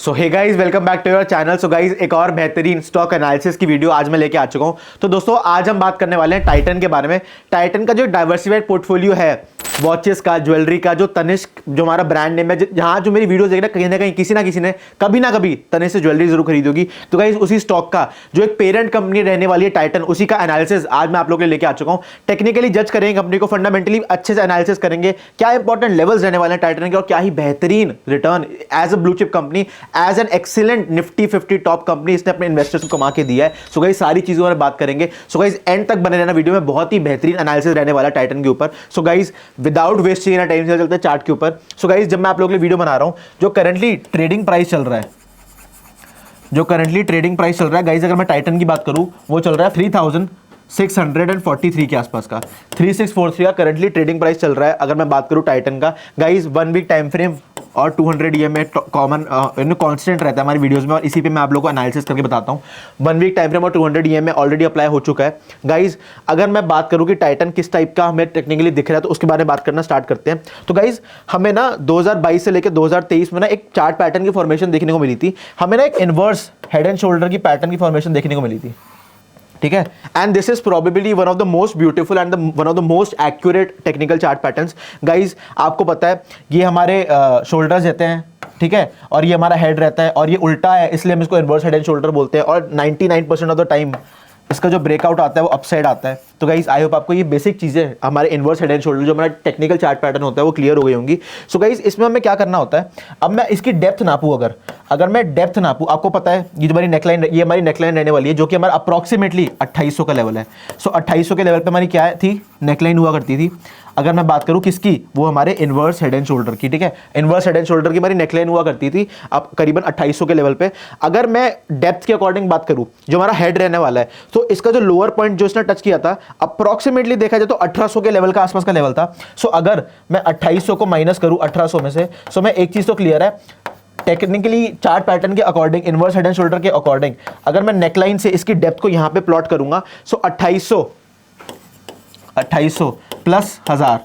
So hey guys, welcome back to your channel. So guys, एक और बेहतरीन stock analysis की वीडियो आज मैं लेके आ चुका हूं। तो दोस्तों, आज हम बात करने वाले हैं टाइटन के बारे में। टाइटन का जो डाइवर्सिफाइड पोर्टफोलियो है वॉचेस का, ज्वेलरी का, जो तनिष्क जो हमारा ब्रांड नेम है, जहां जो मेरी वीडियो देख रहे हैं, कहीं ना कहीं किसी ना किसी ने कभी ना कभी तनिष्क से ज्वेलरी जरूर खरीदी होगी। तो गाइस, उसी स्टॉक का जो एक पेरेंट कंपनी रहने वाली है टाइटन, उसी का एनालिसिस आज मैं आप लोगों के लिए लेके आ चुका हूं। टेक्निकली जज करेंगे कंपनी को, फंडामेंटली अच्छे से एनालिसिस करेंगे, क्या इंपॉर्टेंट लेवल्स रहने वाले हैं टाइटन के, और क्या ही बेहतरीन return as a blue chip company, as an excellent Nifty 50 top company इसने अपने इन्वेस्टर्स को कमा के दिया है। सो गाइस, सारी चीजों में बात करेंगे। सो गाइस, एंड तक बने रहना वीडियो में, बहुत ही बेहतरीन एनालिसिस रहने वाला है टाइटन के ऊपर। So guys, without wasting time से चलते हैं चार्ट के ऊपर। सो गाइस, जब मैं आप लोगों के लिए वीडियो बना रहा हूं, जो करंटली ट्रेडिंग प्राइस चल रहा है, गाइस, अगर मैं टाइटन की बात करूं, वो चल रहा है 3643 के आसपास का, 3643 का करंटली ट्रेडिंग प्राइस चल रहा है। अगर मैं बात करूं टाइटन का, गाइस, 1 वीक टाइम फ्रेम और 200 EMA कॉमन कांस्टेंट रहता है हमारी वीडियोस में, और इसी पे मैं आप लोगों को एनालिसिस करके बताता हूं। 1 वीक टाइम फ्रेम और 200 EMA ऑलरेडी अप्लाई हो चुका है। गाइस, अगर मैं बात करूं कि टाइटन किस टाइप का हमें टेक्निकली दिख रहा है, तो उसके बारे में बात करना स्टार्ट करते हैं। तो गाइस, हमें ना 2022 से लेकर 2023 में ना एक चार्ट पैटर्न की फॉर्मेशन देखने को मिली थी। हमें ना एक इनवर्स हेड एंड शोल्डर की पैटर्न की फॉर्मेशन देखने को मिली थी, ठीक है। And this is probably one of the most beautiful and one of the most accurate technical chart patterns. Guys, आपको पता है ये हमारे शोल्डर्स रहते हैं, ठीक है, और ये हमारा हेड रहता है, और ये उल्टा है, इसलिए हम इसको इनवर्स हेड एंड शोल्डर बोलते हैं। और 99% ऑफ द टाइम इसका जो ब्रेकआउट आता है वो अपसाइड आता है। तो गाइस, आई होप आपको ये बेसिक चीजें हमारे इनवर्स हेड एंड शोल्डर जो हमारा टेक्निकल चार्ट पैटर्न होता है वो क्लियर हो गई होंगी। सो गाइस, इसमें हमें क्या करना होता है, अब मैं इसकी डेप्थ नापूं, अगर मैं डेप्थ नापूं, आपको पता है ये हमारी नेकलाइन, ये हमारी नेकलाइन रहने वाली है, जो कि हमारा अप्रॉक्सीमेटली 2800 का लेवल है। सो 2800 के लेवल पे हमारी क्या थी, नेकलाइन हुआ करती थी। अगर मैं बात करूं किसकी, वो हमारे इनवर्स हेड एंड शोल्डर की, ठीक है। इनवर्स हेड एंड शोल्डर की हमारी नेकलाइन हुआ करती थी अब करीबन 2800 के लेवल पे। अगर मैं डेप्थ के अकॉर्डिंग बात करूं, जो हमारा हेड रहने वाला है, तो इसका जो लोअर पॉइंट जो इसने टच किया था, अप्रॉक्सीमेटली देखा जाए तो 1800 के लेवल का आसपास का लेवल था। सो अगर मैं 2800 को माइनस करूं 1800 में से, सो मैं एक चीज तो क्लियर है, टेक्निकली चार्ट पैटर्न के according, inverse head and shoulder के अकॉर्डिंग, अगर मैं नेकलाइन से इसकी डेप्थ को यहां पे प्लॉट करूंगा, सो 2800 प्लस 1000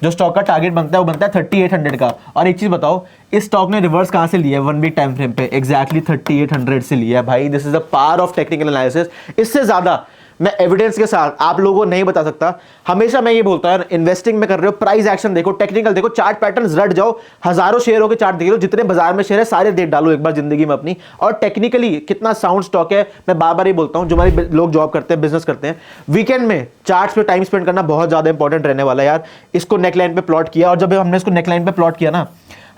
जो स्टॉक का टारगेट बनता है वो बनता है 3800 का। और एक चीज बताओ, इस स्टॉक ने रिवर्स कहां से लिया है 1 वीक टाइम फ्रेम पे, एग्जैक्टली 3800 से लिया है। भाई, this is the power of technical analysis. इससे ज्यादा मैं एविडेंस के साथ आप लोगों को नहीं बता सकता। हमेशा मैं ये बोलता हूं, इन्वेस्टिंग में कर रहे हो, प्राइस एक्शन देखो, टेक्निकल देखो, चार्ट पैटर्न्स रट जाओ, हजारों शेयरों के चार्ट देख लो, जितने बाजार में शेयर है सारे देख डालो एक बार जिंदगी में अपनी, और टेक्निकली कितना साउंड स्टॉक है। मैं बार बार ये बोलता हूं, जो हमारे लोग जॉब करते हैं, बिजनेस करते हैं, वीकेंड में चार्ट्स पे टाइम स्पेंड करना बहुत ज्यादा इंपॉर्टेंट रहने वाला है यार। इसको नेकलाइन पे प्लॉट किया, और जब हमने इसको नेकलाइन पे प्लॉट किया ना,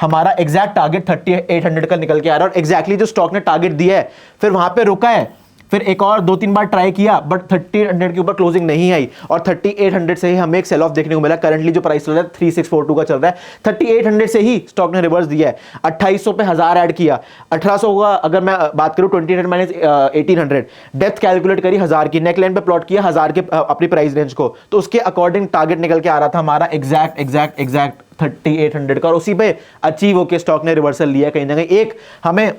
हमारा एग्जैक्ट टारगेट 3800 का निकल के आ रहा है, और एग्जैक्टली जो स्टॉक ने टारगेट दिया है, फिर वहां पे रुका है, फिर एक और 2-3 बार ट्राई किया, बट 3800 के ऊपर क्लोजिंग नहीं आई, और 3800 से ही हमें एक सेल ऑफ देखने को मिला। करंटली जो प्राइस चल रहा है 3642 का चल रहा है, 3800 से ही स्टॉक ने रिवर्स दिया है। 2800 पे 1000 ऐड किया, 1800 का अगर मैं बात करूं, 2800 माइनस 1800, डेप्थ कैलकुलेट करी 1000 की, नेकलाइन पे प्लॉट किया 1000 के अपनी प्राइस रेंज को, तो उसके अकॉर्डिंग टारगेट निकल के आ रहा था हमारा एग्जैक्ट 3800 का, और उसी पे अचीव होकर स्टॉक ने रिवर्सल लिया कहीं ना कहीं। एक हमें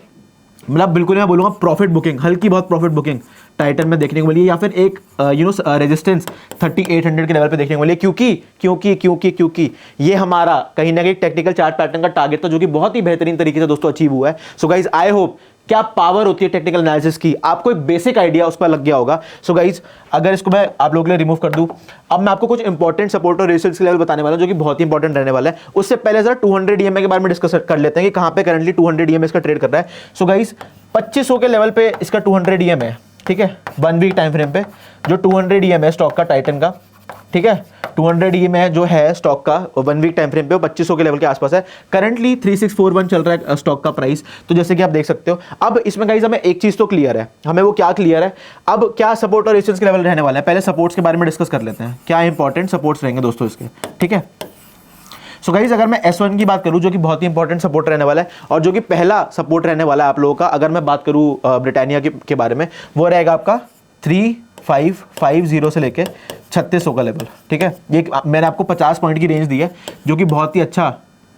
मतलब बिल्कुल मैं बोलूंगा प्रॉफिट बुकिंग, हल्की बहुत प्रॉफिट बुकिंग टाइटन में देखने को मिली है, या फिर एक रेजिस्टेंस 3800 के लेवल पे देखने को मिली है, क्योंकि ये हमारा कहीं ना कहीं टेक्निकल चार्ट पैटर्न का टारगेट था, जो कि बहुत ही बेहतरीन तरीके से दोस्तों अचीव हुआ है। सो गाइज, आई होप क्या पावर होती है टेक्निकल एनालिसिस की, आपको एक बेसिक आइडिया उस पर लग गया होगा। सो गाइज, अगर इसको मैं आप लोगों के लिए रिमूव कर दूं, अब मैं आपको कुछ इंपॉर्टेंट सपोर्ट और रेजिस्टेंस के लेवल बताने वाला हूं, जो कि बहुत ही इंपॉर्टेंट रहने वाला है। उससे पहले जरा 200 EMA के बारे में डिस्कस कर लेते हैं कि कहां पे करंटली 200 EMA इसका ट्रेड कर रहा है। सो गाइज, 2500 के लेवल पे इसका 200 EMA है, ठीक है, 1 वीक टाइम फ्रेम पे जो 200 EMA है स्टॉक का टाइटन का, ठीक है, 200 EMA जो है स्टॉक का 1 वीक टाइम फ्रेम पे 2500 के लेवल के आसपास है। करंटली 3641 चल रहा है स्टॉक का प्राइस, तो जैसे कि आप देख सकते हो। अब इसमें गाइस हमें एक चीज तो क्लियर है, हमें वो क्या क्लियर है, अब क्या सपोर्ट और रेजिस्टेंस के लेवल रहने वाला है। पहले सपोर्ट्स के बारे में डिस्कस कर लेते हैं, क्या इंपॉर्टेंट सपोर्ट्स रहेंगे दोस्तों इसके, ठीक है। सो गाइस, अगर मैं S1 की बात करूं, जो कि बहुत ही इंपॉर्टेंट सपोर्ट रहने वाला है, और जो कि पहला सपोर्ट रहने वाला है आप लोगों का, अगर मैं बात करूं ब्रिटानिया के बारे में, वो रहेगा आपका 3550 से लेके 3600 का लेवल, ठीक है। ये मैंने आपको 50 पॉइंट की रेंज दी है, जो कि बहुत ही अच्छा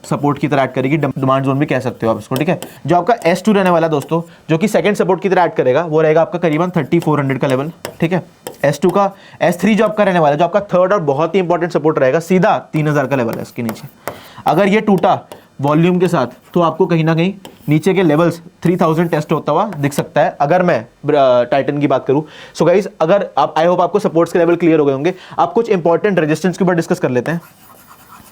सपोर्ट की तरह ऐड करेगी, डिमांड जोन भी कह सकते हो आप इसको, ठीक है। जो आपका S2 रहने वाला है दोस्तों, जो कि सेकंड सपोर्ट की तरह ऐड करेगा, वो रहेगा आपका करीबन 3400 का लेवल, ठीक है। S2 का S3 जो आपका रहने वाला है, जो आपका थर्ड और बहुत ही इंपॉर्टेंट सपोर्ट रहेगा, सीधा 3000 का लेवल है इसके नीचे। अगर ये टूटा वॉल्यूम के साथ, तो आपको कहीं ना कहीं नीचे के लेवल्स 3000 टेस्ट होता हुआ दिख सकता है अगर मैं टाइटन की बात करूं। सो गाइस, अगर आप, आई होप आपको सपोर्ट्स के लेवल क्लियर हो गए होंगे। आप कुछ इंपॉर्टेंट रेजिस्टेंस के ऊपर डिस्कस कर लेते हैं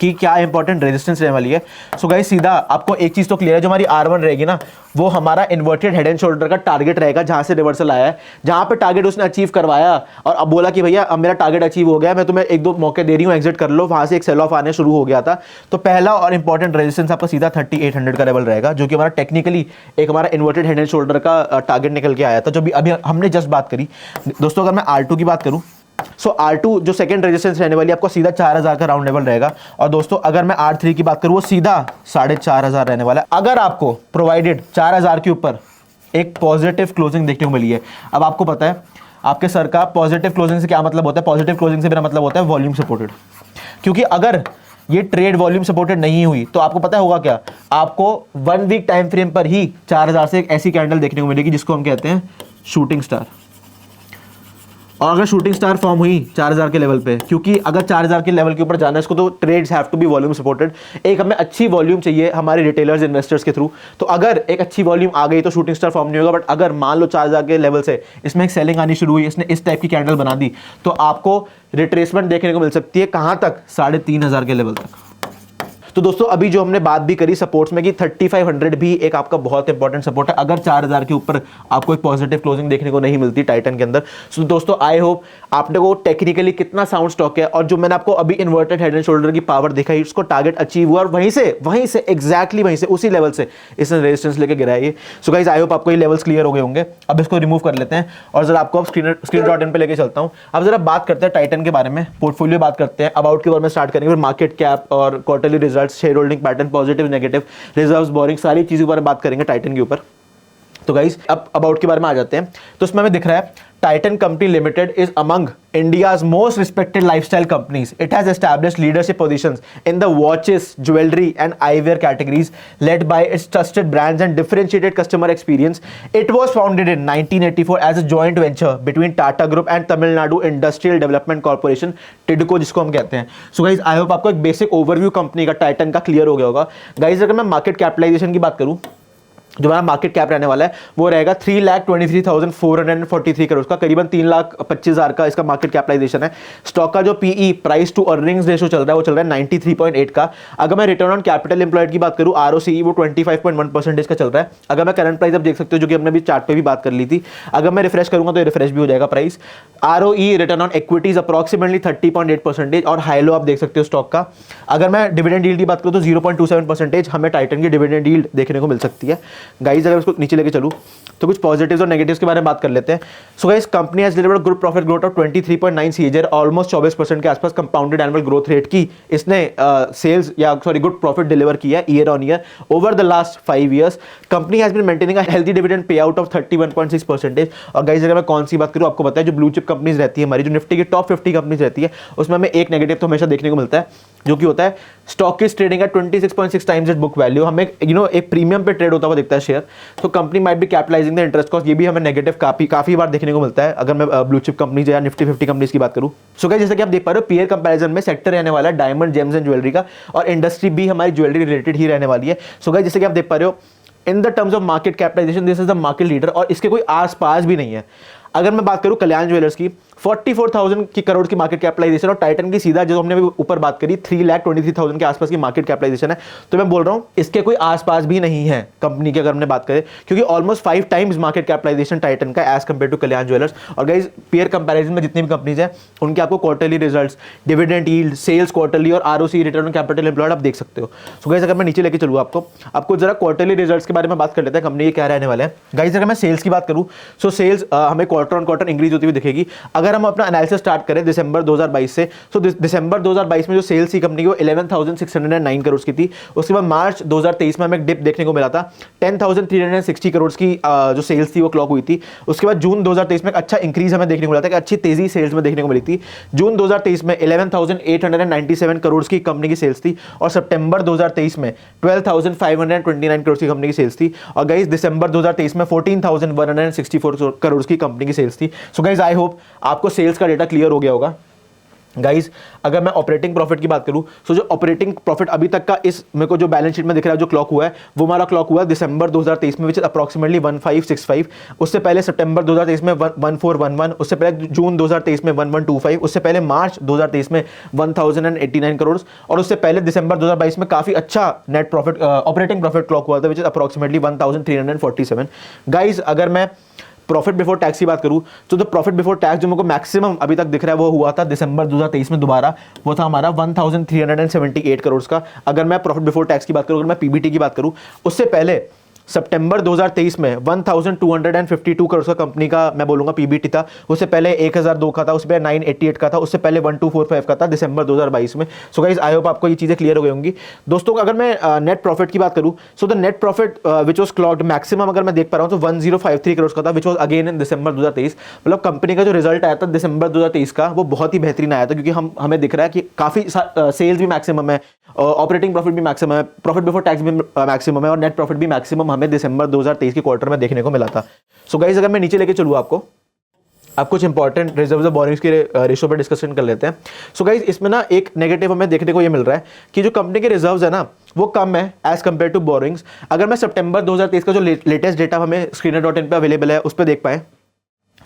कि क्या इंपॉर्टेंट रेजिस्टेंस रहने वाली है। सो गाइस, सीधा आपको एक चीज तो क्लियर है, जो हमारी R1 रहेगी ना, वो हमारा इन्वर्टेड हेड एंड शोल्डर का टारगेट रहेगा, जहां से रिवर्सल आया है, जहां पे टारगेट उसने अचीव करवाया और अब बोला कि भैया अब मेरा टारगेट अचीव हो गया, मैं तुम्हें एक दो मौके दे रही हूं, एग्जिट कर लो, वहां से एक सेल ऑफ आने शुरू हो गया था। तो पहला और इंपॉर्टेंट रेजिस्टेंस आपका सीधा 3800 का लेवल रहेगा, जो कि हमारा टेक्निकली एक हमारा इन्वर्टेड हेड एंड शोल्डर का टारगेट निकल के आया था, जो भी अभी हमने जस्ट बात करी। दोस्तों, अगर मैं R2 की बात करूं, सो R2 जो सेकंड रेजिस्टेंस रहने वाली है आपको सीधा 4000 का राउंड लेवल रहेगा। और दोस्तों, अगर मैं R3 की बात करूं, वो सीधा 4500 रहने वाला है, अगर आपको प्रोवाइडेड 4000 के ऊपर एक पॉजिटिव क्लोजिंग देखने को मिली है। अब आपको पता है आपके सर का पॉजिटिव क्लोजिंग से क्या मतलब होता है, पॉजिटिव क्लोजिंग से मेरा मतलब होता है वॉल्यूम सपोर्टेड। क्योंकि अगर ये ट्रेड वॉल्यूम सपोर्टेड नहीं हुई तो आपको पता होगा क्या, आपको 1 वीक टाइम फ्रेम पर ही 4000 से एक ऐसी कैंडल देखने को मिलेगी जिसको हम कहते हैं शूटिंग स्टार। और अगर शूटिंग स्टार फॉर्म हुई 4000 के लेवल पे, क्योंकि अगर 4000 के लेवल के ऊपर जाना है इसको, तो trades have to be volume supported. एक हमें अच्छी वॉल्यूम चाहिए हमारे रिटेलर्स इन्वेस्टर्स के थ्रू, तो अगर एक अच्छी वॉल्यूम आ गई तो शूटिंग स्टार फॉर्म नहीं होगा। बट अगर मान लो 4000 के लेवल से इसमें एक सेलिंग आनी शुरू हुई, इसने इस टाइप की कैंडल बना दी, तो आपको रिट्रेसमेंट देखने को मिल सकती है कहां तक, 3500 के लेवल तक। तो दोस्तों, अभी जो हमने बात भी करी सपोर्ट्स में कि 3500 भी एक आपका बहुत इंपॉर्टेंट सपोर्ट है अगर 4000 के ऊपर आपको एक पॉजिटिव क्लोजिंग देखने को नहीं मिलती टाइटन के अंदर। सो दोस्तों, आई होप आपने को टेक्निकली कितना साउंड स्टॉक है, और जो मैंने आपको अभी इन्वर्टेड हेड एंड शोल्डर की पावर दिखाई, उसको टारगेट अचीव हुआ और वहीं से एग्जैक्टली वहीं से उसी लेवल से इसने रेजिस्टेंस लेके गिराया ये। सो गाइस, आई होप आपको ये लेवल्स क्लियर हो गए होंगे। अब इसको रिमूव कर लेते हैं और जरा आपको स्क्रीन डॉट इन पे लेके चलता हूं। अब जरा बात करते हैं टाइटन के बारे में, पोर्टफोलियो बात करते हैं, अबाउट के बारे में स्टार्ट करेंगे, फिर मार्केट कैप और quarterly results, share holding pattern, positive negative, reserves, boring, सारी चीजों के बारे में बात करेंगे टाइटन के ऊपर। तो गाइस, अब अबाउट के बारे में आ जाते हैं। तो इसमें हमें दिख रहा है Titan company limited is among India's most respected lifestyle companies. It has established leadership positions in the watches, jewelry and eyewear categories, led by its trusted brands and differentiated customer experience. It was founded in 1984 as a joint venture between Tata Group and Tamil Nadu Industrial Development Corporation, TIDCO जिसको हम कहते हैं। So guys, I hope आपको एक basic overview company का Titan का clear हो गया होगा। गाइज, अगर मैं मार्केट कैपिटलाइजेशन की बात करूं, जो हमारा मार्केट कैप रहने वाला है वो रहेगा 3,23,443 करोड़ का, करीबन 3,25,000 का इसका मार्केट कैपिटलाइजेशन है। स्टॉक का जो PE, price to earnings ratio चल रहा है, वो चल रहा है 93.8 का। अगर मैं रिटर्न ऑन कैपिटल एम्प्लॉयड की बात करूं, ROCE, वो 25.1% का चल रहा है। अगर मैं करंट प्राइस आप देख सकते हो, जो कि हमने भी चार्ट पे भी बात कर ली थी, अगर मैं रिफ्रेश करूंगा तो रिफ्रेश भी हो जाएगा price. ROE, return on equities, approximately 30.8% और हाई लो आप देख सकते हो स्टॉक का। अगर मैं डिविडेंड यील्ड की बात करूं तो 0.27% हमें टाइटन की डिविडेंड यील्ड देखने को मिल सकती है। गाइस, अगर इसको नीचे लेके चलूं तो कुछ पॉजिटिव्स और नेगेटिव्स के बारे में बात कर लेते हैं। So guys, company has delivered good profit growth of 23.9 CAGR, almost 24% के आसपास कंपाउंडेड एनुअल ग्रोथ रेट की इसने सेल्स गुड प्रॉफिट डिलीवर किया year on year over the last 5 years। Company has been maintaining a healthy dividend pay out of 31.6%। और guys, अगर मैं कौन सी बात करूं, आपको पता है जो ब्लू चिप कंपनीज रहती है हमारी, जो निफ्टी की टॉप 50 कंपनीज रहती है, उसमें हमें एक नेगेटिव तो हमेशा देखने को मिलता है, जो कि होता है stock is trading at 26.6 times it book value. हमें एक प्रीमियम पे ट्रेड होता हुआ दिखता है शेयर, तो company might be capitalising the interest cost. ये भी हमें नेगेटिव काफी बार देखने को मिलता है अगर मैं ब्लू चिप कंपनीज या निफ्टी 50 कंपनीज की बात करूं। सो गाइस, जैसा कि आप देख पा रहे हो, पीयर कंपैरिजन में सेक्टर रहने वाला है डायमंड, जेम्स एंड ज्वेलरी का, और इंडस्ट्री भी हमारी ज्वेलरी रिलेटेड ही रहने वाली है। सो गाइस, जैसे कि आप देख पा रहे हो, in the terms of market capitalization this is the market leader, और इसके कोई आस पास भी नहीं है। अगर मैं बात करूं कल्याण ज्वेलर्स की, 44,000 की करोड़ की मार्केट कैपिटलाइजेशन, और टाइटन की सीधा जो हमने ऊपर बात करी 3,23,000 के आसपास की मार्केट कैपिटलाइजेशन है। तो मैं बोल रहा हूं इसके कोई आसपास भी नहीं है कंपनी की, अगर हमने बात करें, क्योंकि almost 5 times market capitalisation Titan का as compare to Kalyan Jewellers. और गाइस, पीयर कंपैरिजन में जितनी भी कंपनीज है उनके आपको quarterly results, dividend yield, sales quarterly और ROCE, return on capital employed, आप देख सकते हो। सो गाइस, अगर मैं नीचे लेके चलूँ आपको जरा क्वार्टरली रिजल्ट्स के बारे में बात कर लेते हैं, कंपनी के क्या रहने वाले हैं। गाइस, अगर मैं सेल्स की बात करूं, सो सेल्स हमें क्वार्टर ऑन क्वार्टर इंक्रीज होती हुई दिखेगी। अगर हम अपना एनालिसिस स्टार्ट करें दिसंबर 2022 से, तो दिसंबर 2022 में जो सेल्स थी कंपनी को 11,609 करोड़ की थी। उसके बाद मार्च 2023 में हमें एक डिप देखने को मिला था, 10,360 करोड़ की जो सेल्स थी वो क्लॉक हुई थी। उसके बाद जून 2023 में एक अच्छा इंक्रीज हमें देखने को मिला था, कि अच्छी तेजी सेल्स में देखने को मिली थी। जून 2023 में 11,897 करोड़ की कंपनी की सेल्स थी, और सितंबर 2023 में 12,529 करोड़ की कंपनी की सेल्स थी। और गाइस, दिसंबर 2023 में 14,164 करोड़ की कंपनी की सेल्स थी। सो गाइस, आई होप आपको सेल्स का डेटा क्लियर हो गया होगा। गाइस अगर मैं ऑपरेटिंग प्रॉफिट की बात करूं तो जो ऑपरेटिंग प्रॉफिट अभी तक का इस मेरे को जो बैलेंस शीट में दिख रहा है जो क्लॉक हुआ है वो हमारा क्लॉक हुआ है दिसंबर 2023 में, विच इज अप्रॉक्सीमेटली 1565। उससे पहले सितंबर 2023 में 1411, उससे पहले जून 2023 में 1125, उससे पहले मार्च 2023 में 1089 करोड़, और उससे पहले दिसंबर 2022 में काफी अच्छा net profit operating profit clock हुआ था, विच इज अप्रॉक्सीमेटली 1347। गाइस अगर मैं प्रॉफिट बिफोर टैक्स की बात करूं तो प्रॉफिट बिफोर टैक्स जो मेरे को मैक्सिमम अभी तक दिख रहा है वो हुआ था दिसंबर 2023 में दोबारा, वो था हमारा 1378 करोड़ का। अगर मैं प्रॉफिट बिफोर टैक्स की बात करूं, अगर मैं पीबीटी की बात करूं, उससे पहले सितंबर 2023 में 1252 करोड़ का कंपनी का मैं बोलूंगा पीबीटी था। उससे पहले 1002 का था, उससे पहले 988 का था, उससे पहले 1245 का था दिसंबर 2022 में। सो गाइस आई होप आपको ये चीजें क्लियर हो गई होंगी। दोस्तों अगर मैं नेट प्रॉफिट की बात करूं so the net profit which was clogged maximum अगर मैं देख पा रहा हूं तो 1053 करोड़ का था, विच वाज अगेन इन दिसंबर 2023। मतलब कंपनी का जो रिजल्ट आया था दिसंबर 2023 का वो बहुत ही बेहतरीन आया था, क्योंकि हमें दिख रहा है कि काफी सेल्स भी मैक्सिमम है, ऑपरेटिंग प्रॉफिट भी मैक्सिमम है, प्रॉफिट बिफोर टैक्स भी मैक्सिमम है, और नेट प्रॉफिट भी मैक्सिमम हमें दिसंबर 2023 के क्वार्टर में देखने को मिला था। सो गाइस अगर मैं नीचे लेके चलूँ आपको, आप कुछ इंपॉर्टेंट रिजर्व्स और बोरिंग्स के रेशियो पर डिस्कशन कर लेते हैं। सो गाइस इसमें ना एक नेगेटिव हमें देखने को ये मिल रहा है कि जो कंपनी के रिजर्व्स है ना वो कम है एज कंपेयर टू बोरिंग्स। अगर मैं सितंबर 2023 का जो लेटेस्ट डेटा हमें screener.in पे अवेलेबल है उस पर देख पाए,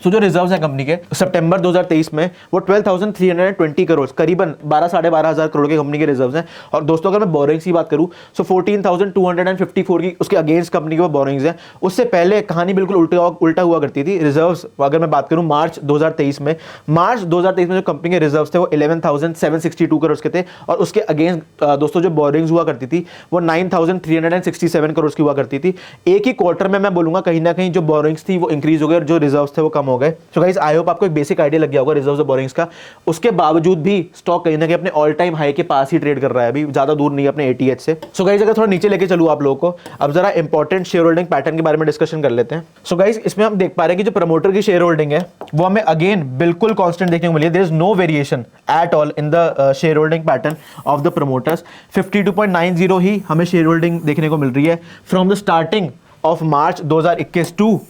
सो जो रिजर्व्स हैं कंपनी के सितंबर 2023 में वो 12,320 करोड़, करीबन 12,500 करोड़ के कंपनी के रिजर्व्स हैं। और दोस्तों अगर मैं बोरिंग्स की बात करूं सो 14,254 की उसके अगेंस्ट कंपनी के वो बोरिंग्स हैं। उससे पहले कहानी बिल्कुल उल्टा हुआ करती थी। रिजर्व्स अगर मैं बात करूं मार्च 2023 में जो कंपनी के रिजर्व्स थे वो 11,762 करोड़ के थे, और उसके अगेंस्ट दोस्तों जो बोरिंग्स हुआ करती थी वो 9,367 करोड़ की हुआ करती थी। एक ही क्वार्टर में मैं बोलूंगा कहीं ना कहीं जो बोरिंग्स थी वो इंक्रीज हो गई और जो रिजर्व्स थे वो कम हो गए। सो गाइस आई होप आपको एक बेसिक आइडिया लग गया होगा रिजर्व्स और बोरिंग्स का। उसके बावजूद भी स्टॉक कहीं ना कहीं अपने ऑल टाइम हाई के पास ही ट्रेड कर रहा है, अभी ज्यादा दूर नहीं है अपने एटीएच से। सो गाइस अगर थोड़ा नीचे लेके चलूं आप लोगों को, अब जरा इंपॉर्टेंट शेयर होल्डिंग पैटर्न के बारे में डिस्कशन कर लेते हैं। सो गाइस इसमें हम देख पा रहे हैं कि जो प्रमोटर की शेयर होल्डिंग है वो हमें अगेन बिल्कुल कांस्टेंट देखने को मिली है। There is no variation at all in the share holding pattern of the promoters. 52.90 ही हमें शेयर होल्डिंग देखने को मिल रही है from the starting of March 2021 to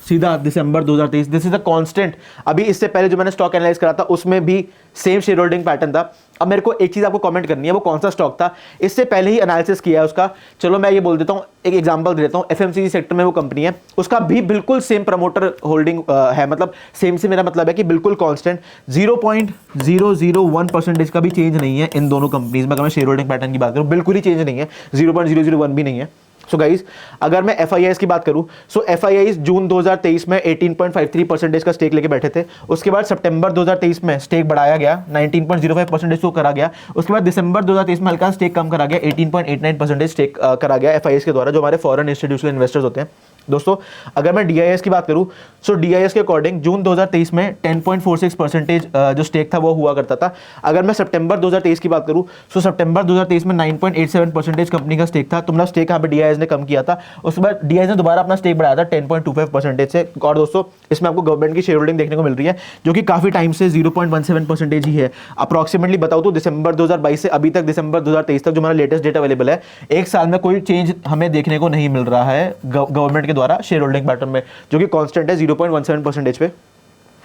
सीधा दिसंबर 2023। This is a constant. अभी इससे पहले जो मैंने स्टॉक एनालाइज करा था उसमें भी सेम शेयर होल्डिंग पैटर्न था। अब मेरे को एक चीज आपको कमेंट करनी है, वो कौन सा स्टॉक था, इससे पहले ही एनालिसिस किया है उसका। चलो मैं ये बोल देता हूं, एक एग्जांपल दे देता हूं। एफएमसीजी सेक्टर में वो कंपनी है, उसका भी बिल्कुल सेम प्रमोटर होल्डिंग है, मतलब सेम से मेरा मतलब है कि बिल्कुल कांस्टेंट 0.001% का भी चेंज नहीं है इन दोनों कंपनीज में। अगर मैं शेयर होल्डिंग पैटर्न की बात करूं बिल्कुल ही चेंज नहीं है, 0.001 भी नहीं है। सो गाइस अगर मैं एफआईआईस की बात करूं सो एफआईआईस जून 2023 में 18.53% का स्टेक लेके बैठे थे। उसके बाद सितंबर 2023 में स्टेक बढ़ाया गया, 19.05% को करा गया। उसके बाद दिसंबर 2023 में हल्का स्टेक कम करा गया, 18.89% स्टेक करा गया एफआईआईस के द्वारा, जो हमारे फॉरेन इंस्टीट्यूशनल इन्वेस्टर्स होते हैं। दोस्तों अगर मैं डीआईएस की बात करूं सो डीआईएस के अकॉर्डिंग जून 2023 में 10.46% जो स्टेक था वो हुआ करता था। अगर मैं सितंबर 2023 की बात करूं सो सितंबर 2023 में 9.87% कंपनी का स्टेक था। तो मेरा स्टेक यहाँ पे डीआईएस ने कम किया था। उसके बाद डीआईएस ने दोबारा अपना स्टेक बढ़ाया था 10.25% से। और दोस्तों इसमें आपको गवर्नमेंट की शेयर होल्डिंग देखने को मिल रही है जो कि काफी टाइम से 0.17% ही है अप्रॉक्सीमेटली। बताओ तो दिसंबर 2022 से अभी तक दिसंबर 2023 तक जो हमारा लेटेस्ट डेटा अवेलेबल है, एक साल में कोई चेंज हमें देखने को नहीं मिल रहा है गवर्नमेंट द्वारा शेयर होल्डिंग पैटर्न में, जो कि कांस्टेंट है 0.17% पे।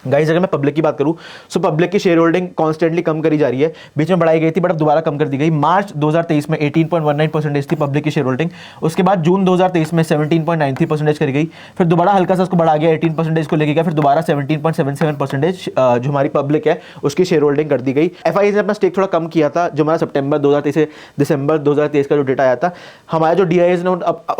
गाइस अगर मैं पब्लिक की बात करूं सो पब्लिक की शेयर होल्डिंग कॉन्स्टेंटली कम करी जा रही है। बीच में बढ़ाई गई थी बट अब दोबारा कम कर दी गई। मार्च 2023 में 18.19% थी पब्लिक की शेयर होल्डिंग। उसके बाद जून 2023 में 17.93% करी गई, फिर दोबारा हल्का सा उसको बढ़ा गया 18% को लेके गया, फिर दोबारा 17.77% जो हमारी पब्लिक है उसकी शेयर होल्डिंग कर दी गई। एफआईआई ने अपना स्टेक थोड़ा कम किया था, जो हमारा सितंबर 2023 से दिसंबर 2023 का जो डेटा आया था। हमारा जो डीआईएस ने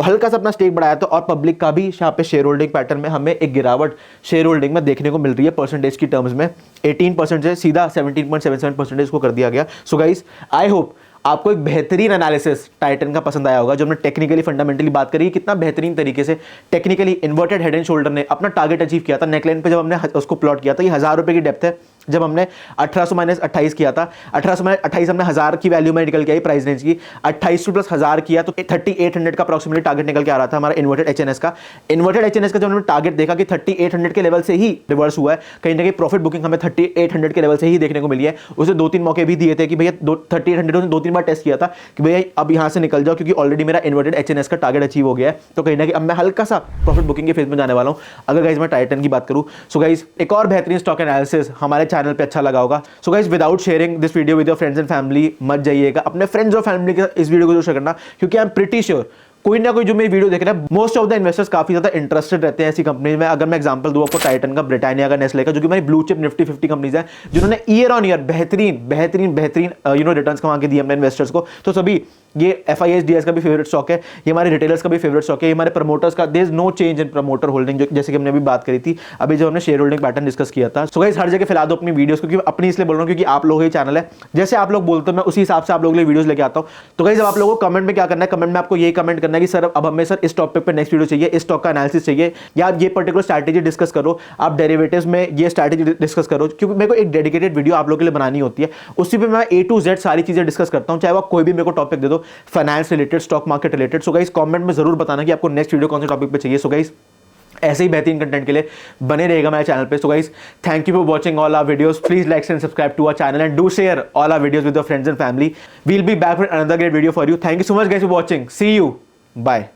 हल्का सा अपना स्टेक बढ़ाया था, और पब्लिक का भी यहाँ पे शेयर होल्डिंग पैटर्न में हमें एक गिरावट शेयर होल्डिंग में देखने को मिल रही है परसेंटेज की टर्म्स में। 18% से सीधा 17.77% को कर दिया गया। सो गाइस आई होप आपको एक बेहतरीन एनालिसिस टाइटन का पसंद आया होगा, जो हमने टेक्निकली फंडामेंटली बात करी, कितना बेहतरीन तरीके से technically inverted head and shoulder ने अपना टारगेट अचीव किया था। नेकलाइन पे जब हमने उसको प्लॉट किया था, ये 1000 रुपए की डेप्थ है। जब हमने 1800 - 28 किया था, 1800 - 28 हमने 1000 की वैल्यू में निकल के आई प्राइस रेंज की, 2800 प्लस 1000 किया तो 3800 का अप्रॉक्सीमेटली टारगेट निकल के आ रहा था हमारा इन्वर्टेड एचएनएस का। इन्वर्टेड एचएनएस का जब हमने टारगेट देखा कि 3800 के लेवल से ही रिवर्स हुआ है, कहीं ना कहीं प्रॉफिट बुकिंग हमें 3800 के लेवल से ही देखने को मिली है। उसे 2-3 मौके भी दिए थे कि भैया 3800 2-3 बार टेस्ट किया था कि भैया अब यहां से निकल जाओ, क्योंकि ऑलरेडी मेरा इन्वर्टेड एचएनएस का टारगेट अचीव हो गया है। तो कहीं ना कहीं अब मैं हल्का सा प्रॉफिट बुकिंग के फेज में जाने वाला हूं। अगर गाइस मैं टाइटन की बात करूं सो गाइस एक और बेहतरीन स्टॉक एनालिसिस हमारे चैनल पे अच्छा लगा होगा। So guys without sharing this video with your friends and family मत जाइएगा, अपने फ्रेंड्स और फैमिली के इस वीडियो को जो शेयर करना, क्योंकि आई एम प्रीटी श्योर कोई ना कोई जो मेरी वीडियो देख रहा है, मोस्ट ऑफ द इन्वेस्टर्स काफी ज्यादा इंटरेस्टेड रहते हैं ऐसी कंपनीज में। अगर मैं एग्जांपल दूं आपको टाइटन का, ब्रिटानिया का, नेस्ले का, जो कि हमारी ब्लू चिप निफ्टी 50 कंपनीज हैं जिन्होंने ईयर ऑन ईयर बेहतरीन रिटर्न्स कमा के दिए अपने इन्वेस्टर्स को। तो सभी ये FISDS का भी फेवरेट स्टॉक है, ये हमारे रिटेलर्स का भी फेवरेट स्टॉक है, ये हमारे प्रमोटर्स का, there is no change in promoter holding, जैसे कि हमने अभी बात करी थी अभी जब हमने शेयर होल्डिंग पैटर्न डिस्कस किया था। सो गाइस हर जगह फैला दो अपनी वीडियोस, क्योंकि अपनी इसलिए बोल रहा हूँ क्योंकि आप लोग ही चैनल है, जैसे आप लोग बोलते हो मैं उसी हिसाब से आप लोगों के लिए वीडियोस लेके आता हूँ। तो गाइस अब आप लोगों को कमेंट में क्या करना है, कमेंट में आपको यही कमेंट करना है कि सर अब हमें सर इस टॉपिक पे नेक्स्ट वीडियो चाहिए, इस स्टॉक का एनालिसिस चाहिए, या आप ये पर्टिकुलर स्ट्रैटेजी डिस्कस करो, आप डेरिवेटिव्स में ये स्ट्रैटेजी डिस्कस करो, क्योंकि मेरे को एक डेडिकेटेड वीडियो आप लोगों के लिए बनानी होती है, उसी पे मैं A to Z सारी चीजें डिस्कस करता हूं, चाहे वो कोई भी मेरे को टॉपिक दे दो, finance related, stock market related. So guys comment में जरूर बताना कि आपको नेक्स्ट वीडियो कौन से टॉपिक पे चाहिए। सो गाइस ऐसे ही बेहतरीन कंटेंट के लिए बने रहेगा मेरे चैनल पे। So guys thank you for watching all our videos, please like and subscribe to our channel and do share all our videos with your friends and family. We will be back with another great video for you. Thank you so much guys for watching, see you, bye.